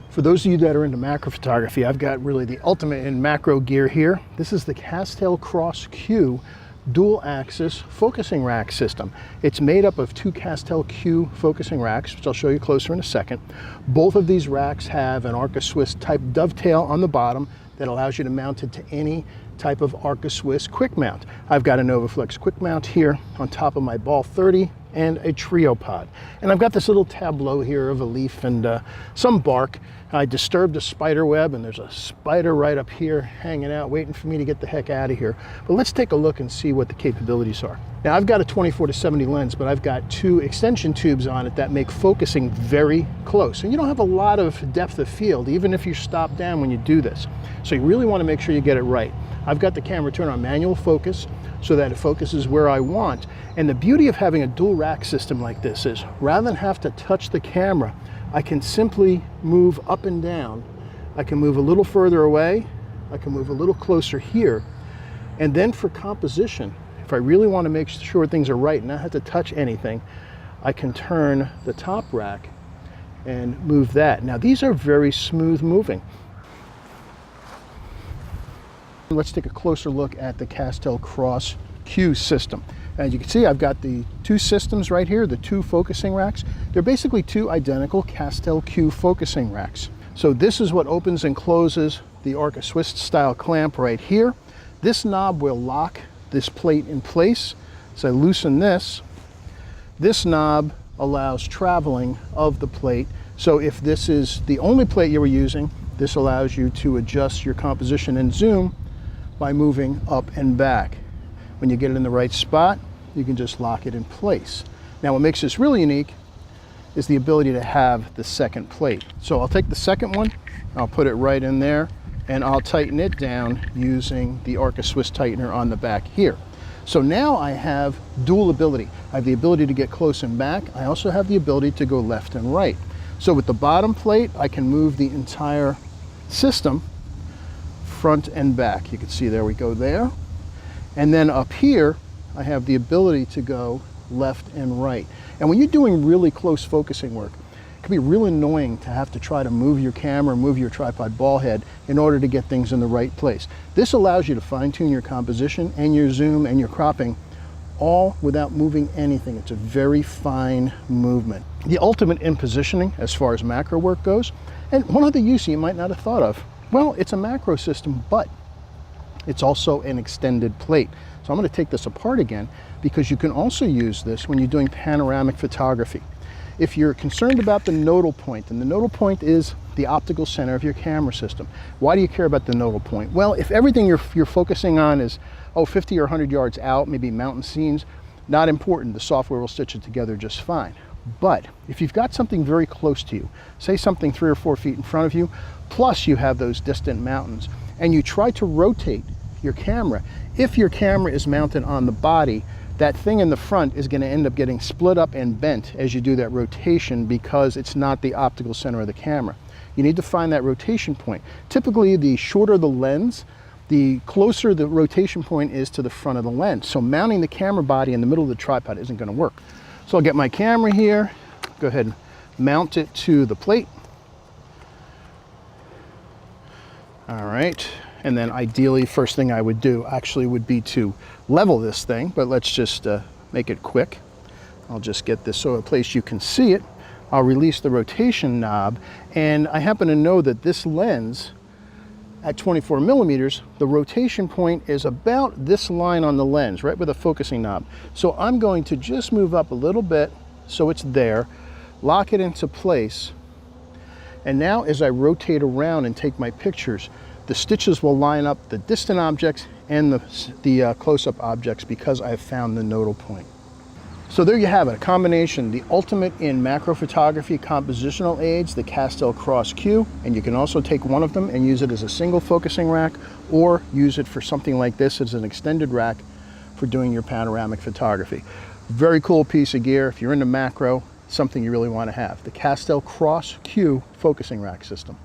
For those of you that are into macro photography, I've got really the ultimate in macro gear here. This is the CASTEL-Cross-Q dual axis focusing rack system. It's made up of two CASTEL-Q focusing racks, which I'll show you closer in a second. Both of these racks have an Arca Swiss type dovetail on the bottom that allows you to mount it to any type of Arca Swiss quick mount. I've got a Novoflex quick mount here on top of my Ball 30 and a trio pod. And I've got this little tableau here of a leaf and some bark. I disturbed a spider web, and there's a spider right up here hanging out, waiting for me to get the heck out of here. But let's take a look and see what the capabilities are. Now, I've got a 24-70 lens, but I've got two extension tubes on it that make focusing very close. And you don't have a lot of depth of field, even if you stop down when you do this. So you really want to make sure you get it right. I've got the camera turned on manual focus so that it focuses where I want. And the beauty of having a dual rack system like this is, rather than have to touch the camera, I can simply move up and down. I can move a little further away. I can move a little closer here. And then for composition, if I really want to make sure things are right and not have to touch anything, I can turn the top rack and move that. Now, these are very smooth moving. Let's take a closer look at the CASTEL-Cross-Q system. As you can see, I've got the two systems right here, the two focusing racks. They're basically two identical CASTEL-Q focusing racks. So this is what opens and closes the Arca Swiss style clamp right here. This knob will lock this plate in place. So I loosen this. This knob allows traveling of the plate. So if this is the only plate you were using, this allows you to adjust your composition and zoom by moving up and back. When you get it in the right spot, you can just lock it in place. Now, what makes this really unique is the ability to have the second plate. So I'll take the second one, I'll put it right in there, and I'll tighten it down using the Arca Swiss tightener on the back here. So now I have dual ability. I have the ability to get close and back. I also have the ability to go left and right. So with the bottom plate, I can move the entire system front and back. You can see there we go there. And then up here, I have the ability to go left and right. And when you're doing really close focusing work, it can be real annoying to have to try to move your camera, move your tripod ball head in order to get things in the right place. This allows you to fine-tune your composition and your zoom and your cropping all without moving anything. It's a very fine movement. The ultimate in positioning as far as macro work goes. And one other use you might not have thought of. Well, it's a macro system, but it's also an extended plate. So I'm going to take this apart again, because you can also use this when you're doing panoramic photography. If you're concerned about the nodal point, and the nodal point is the optical center of your camera system. Why do you care about the nodal point? Well, if everything you're focusing on is 50 or 100 yards out, maybe mountain scenes, not important. The software will stitch it together just fine. But if you've got something very close to you, say something 3 or 4 feet in front of you, plus you have those distant mountains, and you try to rotate your camera, if your camera is mounted on the body, that thing in the front is going to end up getting split up and bent as you do that rotation, because it's not the optical center of the camera. You need to find that rotation point. Typically, the shorter the lens, the closer the rotation point is to the front of the lens. So mounting the camera body in the middle of the tripod isn't going to work. So I'll get my camera here, go ahead and mount it to the plate. All right. And then ideally, first thing I would do actually would be to level this thing, but let's just make it quick. I'll just get this so a place you can see it. I'll release the rotation knob, and I happen to know that this lens at 24 millimeters, the rotation point is about this line on the lens, right with the focusing knob. So I'm going to just move up a little bit so it's there, lock it into place, and now as I rotate around and take my pictures, the stitches will line up the distant objects and the close-up objects, because I've found the nodal point. So there you have it, a combination, the ultimate in macro photography compositional aids, the CASTEL-Cross-Q, and you can also take one of them and use it as a single focusing rack, or use it for something like this as an extended rack for doing your panoramic photography. Very cool piece of gear. If you're into macro, something you really want to have, the CASTEL-Cross-Q focusing rack system.